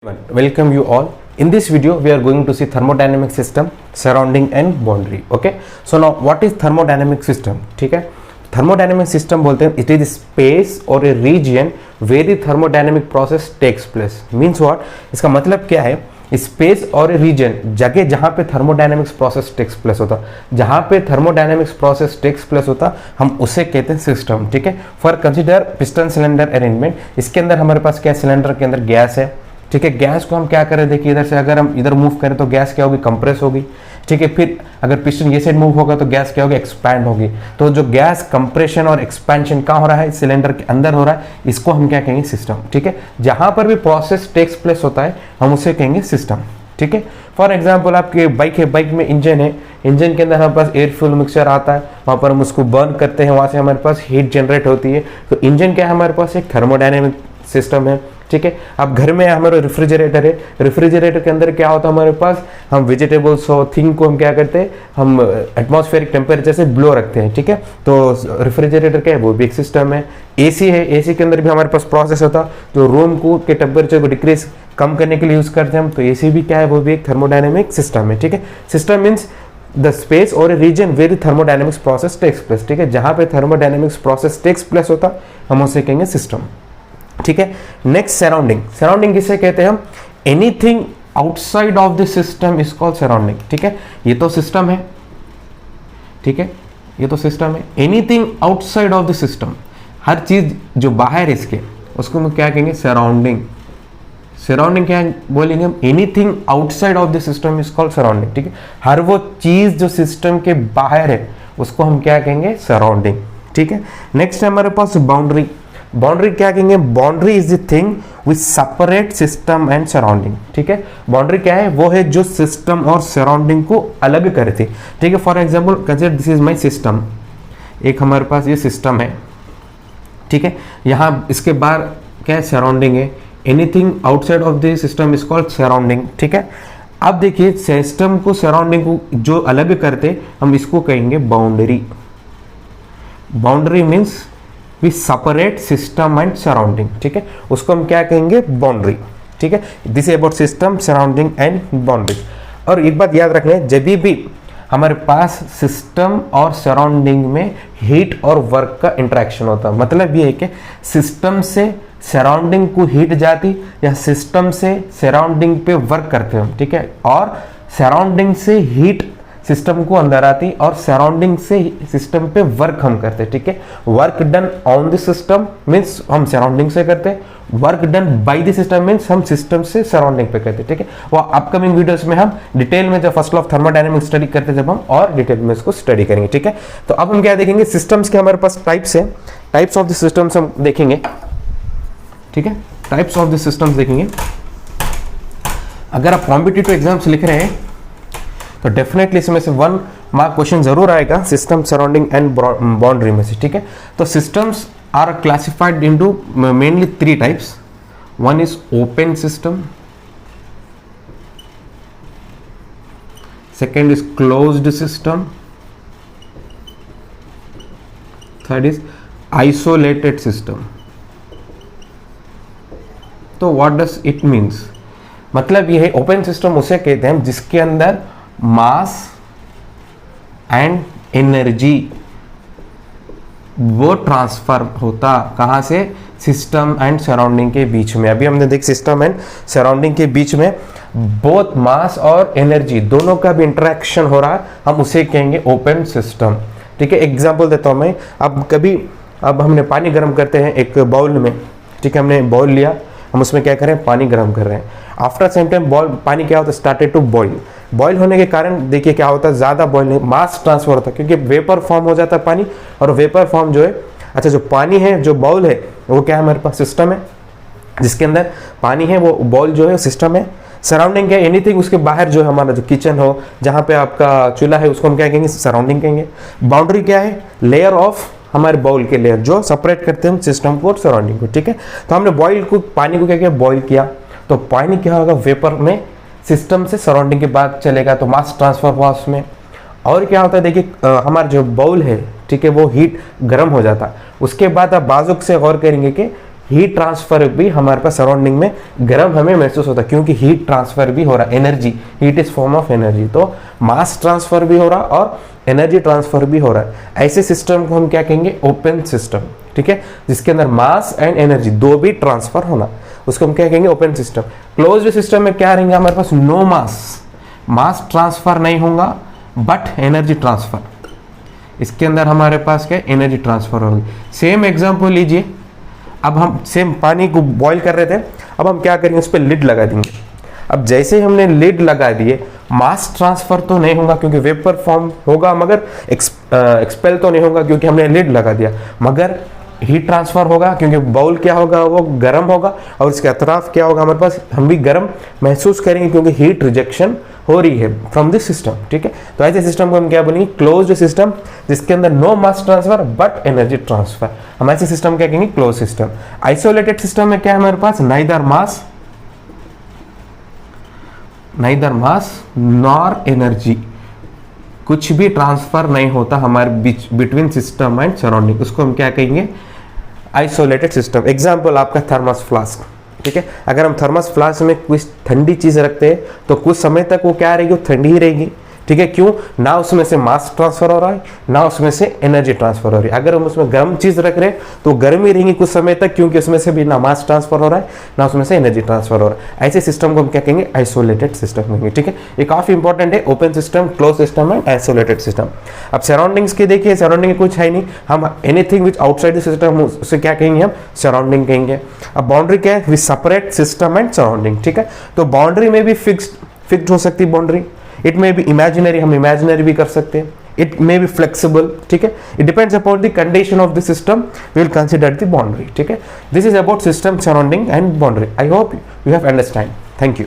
Welcome you all. In this video we are going to see thermodynamic system, surrounding and boundary. Okay, so now what is thermodynamic system? ठीक है, thermodynamic system बोलते हैं it is space or a region where the thermodynamic process takes place. Means what? इसका मतलब क्या है? Space और reason, जगह जहां पे थर्मोडायनेमिक्स प्रोसेस टेक्स प्लेस होता, जहां पे थर्मोडायनेमिक्स प्रोसेस टेक्स प्लेस होता, हम उसे कहते हैं सिस्टम. ठीक है, for consider piston cylinder arrangement. इसके अंदर हमारे पास क्या, सिलेंडर के अंदर गैस है. ठीक है, गैस को हम क्या करें, देखिए इधर से अगर हम इधर मूव करें तो गैस क्या होगी, कंप्रेस होगी. ठीक है, फिर अगर पिस्टन ये साइड मूव होगा तो गैस क्या होगी, एक्सपैंड होगी. तो जो गैस कंप्रेशन और एक्सपेंशन कहाँ हो रहा है, सिलेंडर के अंदर हो रहा है, इसको हम क्या कहेंगे, सिस्टम. ठीक है, जहां पर भी प्रोसेस टेक्स प्लेस होता है हम उसे कहेंगे सिस्टम. ठीक है, फॉर एग्जाम्पल आपके बाइक है, बाइक में इंजन है, इंजन के अंदर हमारे पास एयर फ्यूल मिक्सचर आता है, वहां पर हम उसको बर्न करते हैं, वहां से हमारे पास हीट जनरेट होती है. तो इंजन क्या है, हमारे पास एक थर्मोडायनेमिक सिस्टम है. ठीक है, अब घर में हमारा रेफ्रिजरेटर है, रेफ्रिजरेटर के अंदर क्या होता है हमारे पास, हम वेजिटेबल्स हो थिंग को हम क्या करते हैं, हम एटमॉस्फेरिक टेम्परेचर से ब्लो रखते हैं. ठीक है, तो रेफ्रिजरेटर क्या है, वो भी एक सिस्टम है. एसी है, एसी के अंदर भी हमारे पास प्रोसेस होता है जो रूम को के टेम्परेचर को डिक्रीज कम करने के लिए यूज करते हैं हम. तो एसी भी क्या है, वो भी एक थर्मोडायनेमिक सिस्टम है. ठीक है, सिस्टम मीन्स द स्पेस और region where thermodynamics process takes place. ठीक है, जहां पे थर्मोडायनेमिक्स प्रोसेस टेक्स प्लेस होता हम उसे कहेंगे सिस्टम. ठीक है, नेक्स्ट सराउंडिंग. सराउंडिंग किसे कहते हैं हम, anything outside of the system is called surrounding. ठीक है, ये तो सिस्टम है. ठीक है, ये तो सिस्टम है. Anything outside of the system, हर चीज जो बाहर है इसके, उसको हम क्या कहेंगे, सराउंडिंग. सराउंडिंग क्या बोलेंगे हम, anything outside of the system is called surrounding. ठीक है, हर वो चीज जो सिस्टम के बाहर है उसको हम क्या कहेंगे, सराउंडिंग. ठीक है, नेक्स्ट है हमारे पास बाउंड्री. बाउंड्री क्या कहेंगे, boundary is the thing which separate system and surrounding. ठीक है, बाउंड्री क्या है, वो है जो सिस्टम और सराउंडिंग को अलग करती. ठीक है, for example consider this is my system. एक हमारे पास ये सिस्टम है. ठीक है, यहाँ इसके बाहर क्या है, सराउंडिंग है. Anything outside of the system is called surrounding. ठीक है, अब देखिए सिस्टम को सराउंडिंग को जो अलग करते हम इसको कहेंगे boundary. Boundary means we separate system and surrounding. ठीक है, उसको हम क्या कहेंगे, बाउंड्री. ठीक है, this is about system, surrounding and boundary. और एक बात याद रखना है, जब भी हमारे पास सिस्टम और सराउंडिंग में हीट और वर्क का इंटरेक्शन होता है, मतलब ये है कि सिस्टम से सराउंडिंग को हीट जाती या सिस्टम से सराउंडिंग पे वर्क करते हम. ठीक है, और सराउंडिंग से हीट सिस्टम को अंदर आती और सराउंडिंग से सिस्टम पे वर्क हम करते. ठीक है, work done on the system means हम सराउंडिंग से करते, work done by the system means हम सिस्टम से सराउंडिंग पे करते. ठीक है, वो अपकमिंग वीडियोस में हम डिटेल में जब first law of thermodynamics study करते जब हम और डिटेल में इसको स्टडी करेंगे. ठीक है, तो अब हम क्या देखेंगे, सिस्टम्स के हमारे पास टाइप्स है, टाइप्स ऑफ द सिस्टम्स हम देखेंगे. ठीक है, टाइप्स ऑफ द सिस्टम्स देखेंगे. अगर आप कॉम्पिटिटिव एग्जाम्स लिख रहे हैं तो डेफिनेटली इसमें से 1 मार्क क्वेश्चन जरूर आएगा सिस्टम, सराउंडिंग एंड बाउंड्री में से. ठीक है, तो systems are classified into mainly 3 types. One is open system, second is closed system, third is isolated system. तो व्हाट डज इट मीन्स, मतलब ये है ओपन सिस्टम उसे कहते हैं जिसके अंदर मास एंड एनर्जी वो ट्रांसफर होता, कहां से, सिस्टम एंड सराउंडिंग के बीच में. अभी हमने देख सिस्टम एंड सराउंडिंग के बीच में बोथ मास और एनर्जी दोनों का भी इंटरेक्शन हो रहा है, हम उसे कहेंगे ओपन सिस्टम. ठीक है, एग्जांपल देता हूं मैं. अब हमने पानी गर्म करते हैं एक बाउल में. ठीक है, हमने बाउल लिया, हम उसमें क्या करें, पानी गर्म कर रहे हैं. आफ्टर सम टाइम पानी क्या होता है, स्टार्टेड टू बॉईल. बॉईल होने के कारण देखिए क्या होता है, ज्यादा बॉईल नहीं, मास ट्रांसफर होता है क्योंकि वेपर फॉर्म हो जाता है पानी. और वेपर फॉर्म जो है, अच्छा जो पानी है, जो बाउल है वो क्या है, हमारे पास सिस्टम है जिसके अंदर पानी है, वो बाउल जो है सिस्टम है. सराउंडिंग क्या है, एनीथिंग उसके बाहर जो है, हमारा जो किचन हो, जहाँ पे आपका चूल्हा है, उसको हम क्या कहेंगे, सराउंडिंग कहेंगे. बाउंड्री क्या है, लेयर ऑफ हमारे बाउल के लेयर जो सेपरेट करते हैं सिस्टम को और सराउंडिंग को. ठीक है, तो हमने बॉईल को, पानी को क्या किया, बॉईल किया, तो पानी क्या होगा, वेपर में सिस्टम से सराउंडिंग के बाद चलेगा, तो मास ट्रांसफर हुआ उसमें. और क्या होता है, देखिए हमारा जो बाउल है, ठीक है, वो हीट गर्म हो जाता है. उसके बाद आप बाजुक से गौर करेंगे कि हीट ट्रांसफर भी हमारे पास सराउंडिंग में गर्म हमें महसूस होता है, क्योंकि हीट ट्रांसफर भी हो रहा है, energy, heat is form of energy, तो मास ट्रांसफर भी हो रहा और एनर्जी ट्रांसफर भी हो रहा है। ऐसे सिस्टम को हम क्या कहेंगे, ओपन सिस्टम, ठीक है, जिसके अंदर मास एंड एनर्जी दो भी ट्रांसफर होना, उसको हम क्या कहेंगे, ओपन सिस्टम। क्लोज्ड सिस्टम में क्या रहेंगे हमारे पास, नो मास ट्रांसफर नहीं होगा बट एनर्जी ट्रांसफर, इसके अंदर हमारे पास क्या एनर्जी ट्रांसफर होगी। सेम एग्जांपल लीजिए, अब हम सेम पानी को बॉईल कर रहे थे, अब हम क्या करेंगे, उस पर लिड लगा देंगे। अब जैसे ही हमने लिड लगा दिए, मास ट्रांसफर तो नहीं होगा क्योंकि वेपर फॉर्म होगा, मगर एक्सपेल तो नहीं होगा क्योंकि हमने लिड लगा दिया, मगर हीट ट्रांसफर होगा क्योंकि बाउल क्या होगा, वो गर्म होगा और इसके अतराफ क्या होगा हमारे पास, हम भी गर्म महसूस करेंगे क्योंकि हीट रिजेक्शन हो रही है फ्रॉम दिस सिस्टम, ठीक है। तो ऐसे सिस्टम को हम क्या बोलेंगे, क्लोज्ड सिस्टम, जिसके अंदर no mass transfer but energy transfer, हम ऐसे सिस्टम क्या कहेंगे, क्लोज सिस्टम। आइसोलेटेड सिस्टम में क्या है हमारे पास, नाइदर मास नॉर एनर्जी, कुछ भी ट्रांसफर नहीं होता हमारे बीच, बिटवीन सिस्टम एंड सराउंडिंग, उसको हम क्या कहेंगे, आइसोलेटेड सिस्टम। एग्जाम्पल आपका थर्मस फ्लास्क, ठीक है, अगर हम थर्मस फ्लास्क में कुछ ठंडी चीज रखते हैं तो कुछ समय तक वो क्या रहेगी, वो ठंडी ही रहेगी, ठीक है, क्यों, ना उसमें से मास ट्रांसफर हो रहा है, ना उसमें से एनर्जी ट्रांसफर हो रही है। अगर हम उसमें गर्म चीज रख रहे हैं तो गर्म ही रहेंगी कुछ समय तक, क्योंकि उसमें से भी ना मास ट्रांसफर हो रहा है, ना उसमें से एनर्जी ट्रांसफर हो रहा है। ऐसे सिस्टम को हम क्या कहेंगे, आइसोलेटेड सिस्टम कहेंगे, ठीक है। ये काफी इंपॉर्टेंट है, open system, close system and isolated system. अब सराउंडिंग्स की देखिए, सराउंडिंग कुछ है नहीं, हम anything which outside the system, उसे क्या कहेंगे, हम सराउंडिंग कहेंगे। अब बाउंड्री क्या है, we separate system and surrounding, ठीक है। तो बाउंड्री में भी फिक्स्ड हो सकती है boundary, it may be imaginary, हम इमेजिनरी भी कर सकते हैं, इट मे बी फ्लेक्सिबल, ठीक है, it depends upon the condition of the system, we will consider the boundary, ठीक है। This is about system, surrounding and boundary. I hope you have understand. Thank you.